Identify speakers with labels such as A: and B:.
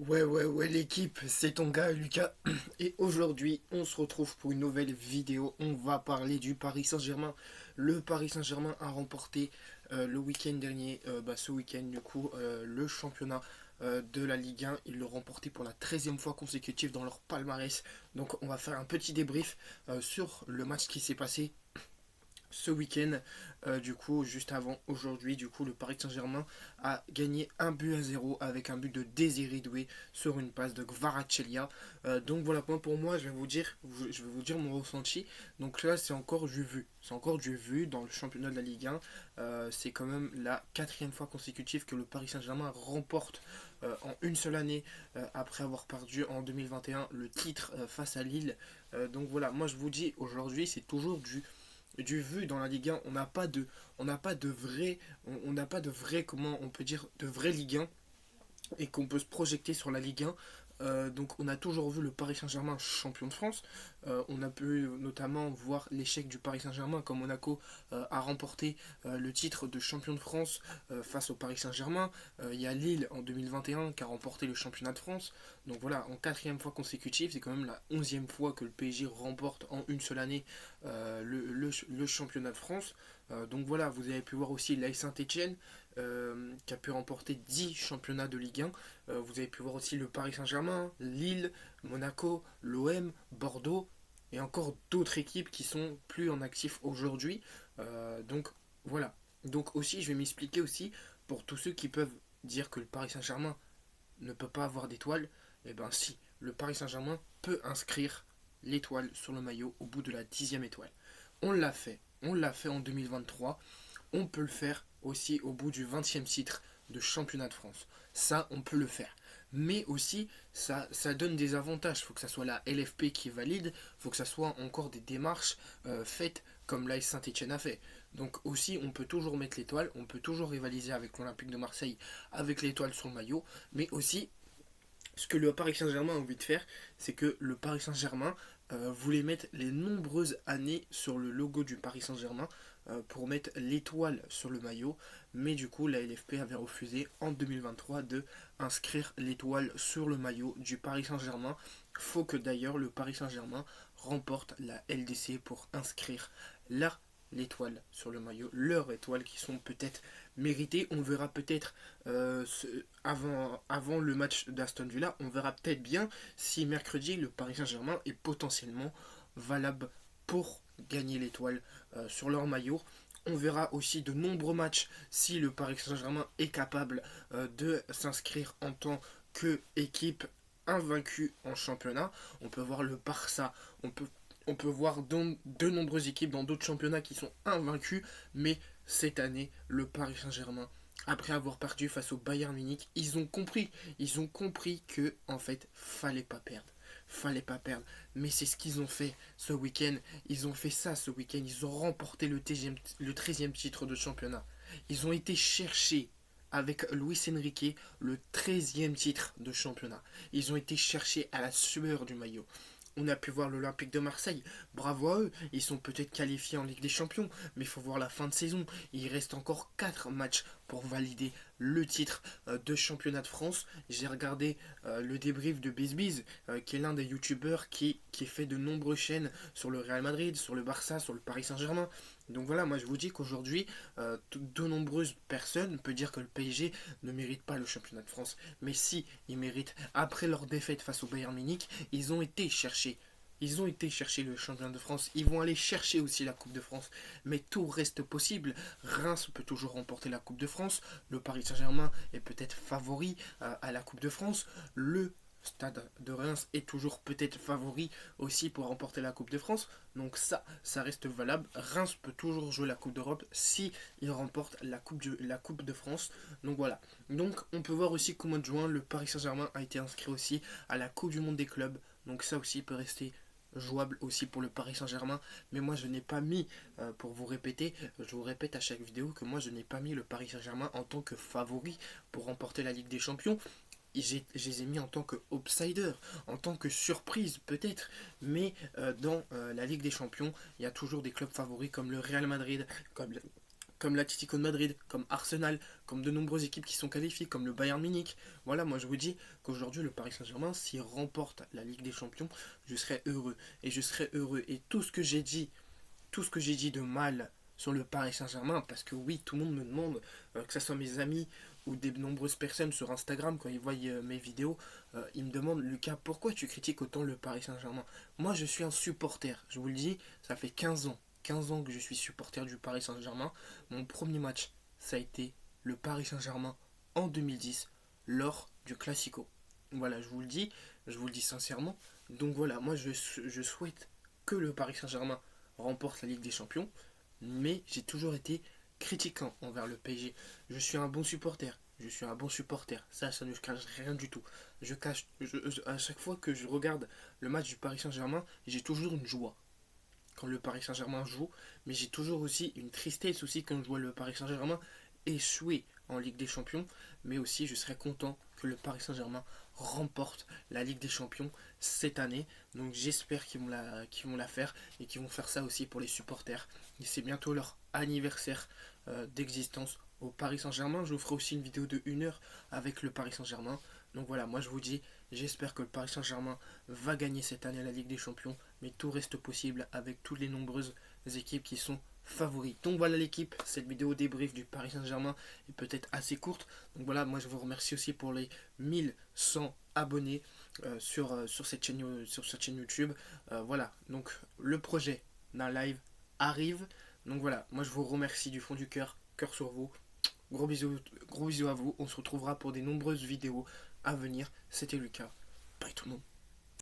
A: Ouais, l'équipe, c'est ton gars Lucas. Et aujourd'hui, on se retrouve pour une nouvelle vidéo. On va parler du Paris Saint-Germain. Le Paris Saint-Germain a remporté le week-end dernier, ce week-end du coup, le championnat de la Ligue 1. Ils l'ont remporté pour la 13e fois consécutive dans leur palmarès. Donc on va faire un petit débrief sur le match qui s'est passé ce week-end. Du coup, juste avant aujourd'hui, du coup, le Paris Saint-Germain a gagné 1 but à 0 avec un but de Désiré Doué sur une passe de Kvaratskhelia. Donc voilà, pour moi, je vais vous dire mon ressenti. Donc là, c'est encore du vu. C'est encore du vu dans le championnat de la Ligue 1. C'est quand même la 4e fois consécutive que le Paris Saint-Germain remporte en une seule année après avoir perdu en 2021 le titre face à Lille. Donc voilà, moi je vous dis aujourd'hui, c'est toujours du vu dans la Ligue 1. On n'a pas de vrai, comment on peut dire, de vraie Ligue 1 et qu'on peut se projeter sur la Ligue 1. Donc on a toujours vu le Paris Saint-Germain champion de France. On a pu notamment voir l'échec du Paris Saint-Germain quand Monaco a remporté le titre de champion de France face au Paris Saint-Germain. Il y a Lille en 2021 qui a remporté le championnat de France. Donc voilà, en 4e fois consécutive, c'est quand même la 11e fois que le PSG remporte en une seule année le championnat de France. Donc voilà, vous avez pu voir aussi l'AS Saint-Etienne qui a pu remporter 10 championnats de Ligue 1. Vous avez pu voir aussi le Paris Saint-Germain, Lille, Monaco, l'OM, Bordeaux et encore d'autres équipes qui sont plus en actif aujourd'hui. Donc voilà. Donc aussi, je vais m'expliquer aussi pour tous ceux qui peuvent dire que le Paris Saint-Germain ne peut pas avoir d'étoile. Eh bien si, le Paris Saint-Germain peut inscrire l'étoile sur le maillot au bout de la 10e étoile. On l'a fait en 2023. On peut le faire aussi au bout du 20e titre de championnat de France. Ça, on peut le faire. Mais aussi, ça donne des avantages. Il faut que ça soit la LFP qui valide. Il faut que ça soit encore des démarches faites comme l'AS Saint-Etienne a fait. Donc aussi, on peut toujours mettre l'étoile. On peut toujours rivaliser avec l'Olympique de Marseille avec l'étoile sur le maillot. Mais aussi, ce que le Paris Saint-Germain a envie de faire, c'est que le Paris Saint-Germain voulait mettre les nombreuses années sur le logo du Paris Saint-Germain pour mettre l'étoile sur le maillot, mais du coup la LFP avait refusé en 2023 de inscrire l'étoile sur le maillot du Paris Saint-Germain. Faut que d'ailleurs le Paris Saint-Germain remporte la LDC pour inscrire la l'étoile sur le maillot, leur étoile qui sont peut-être méritées. On verra peut-être avant le match d'Aston Villa, on verra peut-être bien si mercredi le Paris Saint-Germain est potentiellement valable pour gagner l'étoile sur leur maillot. On verra aussi de nombreux matchs si le Paris Saint-Germain est capable de s'inscrire en tant qu'équipe invaincue en championnat. On peut voir le Barça, on peut voir de nombreuses équipes dans d'autres championnats qui sont invaincus, mais cette année, le Paris Saint-Germain, après avoir perdu face au Bayern Munich, ils ont compris que en fait, fallait pas perdre. Mais c'est ce qu'ils ont fait ce week-end. Ils ont fait ça ce week-end. Ils ont remporté le 13e titre de championnat. Ils ont été chercher avec Luis Enrique le 13e titre de championnat. Ils ont été chercher à la sueur du maillot. On a pu voir l'Olympique de Marseille. Bravo à eux. Ils sont peut-être qualifiés en Ligue des Champions, mais il faut voir la fin de saison. Il reste encore 4 matchs pour valider le titre de championnat de France. J'ai regardé le débrief de BizBiz, qui est l'un des youtubeurs qui fait de nombreuses chaînes sur le Real Madrid, sur le Barça, sur le Paris Saint-Germain. Donc voilà, moi je vous dis qu'aujourd'hui, de nombreuses personnes peuvent dire que le PSG ne mérite pas le championnat de France. Mais si, ils méritent. Après leur défaite face au Bayern Munich, ils ont été chercher. Ils ont été chercher le championnat de France. Ils vont aller chercher aussi la Coupe de France. Mais tout reste possible. Reims peut toujours remporter la Coupe de France. Le Paris Saint-Germain est peut-être favori à la Coupe de France. Le Stade de Reims est toujours peut-être favori aussi pour remporter la Coupe de France. Donc ça reste valable. Reims peut toujours jouer la Coupe d'Europe si il remporte la coupe de France. Donc voilà. Donc on peut voir aussi qu'au mois de juin, le Paris Saint-Germain a été inscrit aussi à la Coupe du Monde des clubs. Donc ça aussi peut rester jouable aussi pour le Paris Saint-Germain. Mais moi je n'ai pas mis, pour vous répéter, je vous répète à chaque vidéo que moi je n'ai pas mis le Paris Saint-Germain en tant que favori pour remporter la Ligue des Champions. Je les ai mis en tant que outsider, en tant que surprise peut-être, mais dans la Ligue des Champions, il y a toujours des clubs favoris comme le Real Madrid, comme comme l'Atlético de Madrid, comme Arsenal, comme de nombreuses équipes qui sont qualifiées, comme le Bayern Munich. Voilà, moi je vous dis qu'aujourd'hui le Paris Saint-Germain, s'il remporte la Ligue des Champions, je serai heureux. Et je serai heureux. Et tout ce que j'ai dit de mal sur le Paris Saint-Germain, parce que oui, tout le monde me demande, que ce soit mes amis ou des nombreuses personnes sur Instagram, quand ils voient mes vidéos, ils me demandent, Lucas, pourquoi tu critiques autant le Paris Saint-Germain? Moi, je suis un supporter, je vous le dis, ça fait 15 ans que je suis supporter du Paris Saint-Germain. Mon premier match, ça a été le Paris Saint-Germain en 2010, lors du Classico. Voilà, je vous le dis sincèrement. Donc voilà, moi je souhaite que le Paris Saint-Germain remporte la Ligue des Champions, mais j'ai toujours été critiquant envers le PSG. Je suis un bon supporter. Je suis un bon supporter. Ça ne cache rien du tout. À chaque fois que je regarde le match du Paris Saint-Germain, j'ai toujours une joie quand le Paris Saint-Germain joue, mais j'ai toujours aussi une tristesse aussi quand je vois le Paris Saint-Germain échouer en Ligue des Champions, mais aussi je serais content que le Paris Saint-Germain remporte la Ligue des Champions cette année. Donc j'espère qu'ils vont la faire et qu'ils vont faire ça aussi pour les supporters. Et c'est bientôt leur anniversaire d'existence au Paris Saint-Germain. Je vous ferai aussi une vidéo de 1 heure avec le Paris Saint-Germain. Donc voilà, moi je vous dis, j'espère que le Paris Saint-Germain va gagner cette année la Ligue des Champions, mais tout reste possible avec toutes les nombreuses équipes qui sont favoris. Donc voilà l'équipe, cette vidéo débrief du Paris Saint-Germain est peut-être assez courte. Donc voilà, moi je vous remercie aussi pour les 1100 abonnés sur cette chaîne YouTube. Voilà, donc le projet d'un live arrive. Donc voilà, moi je vous remercie du fond du cœur, cœur sur vous. Gros bisous à vous. On se retrouvera pour des nombreuses vidéos à venir. C'était Lucas. Bye tout le monde.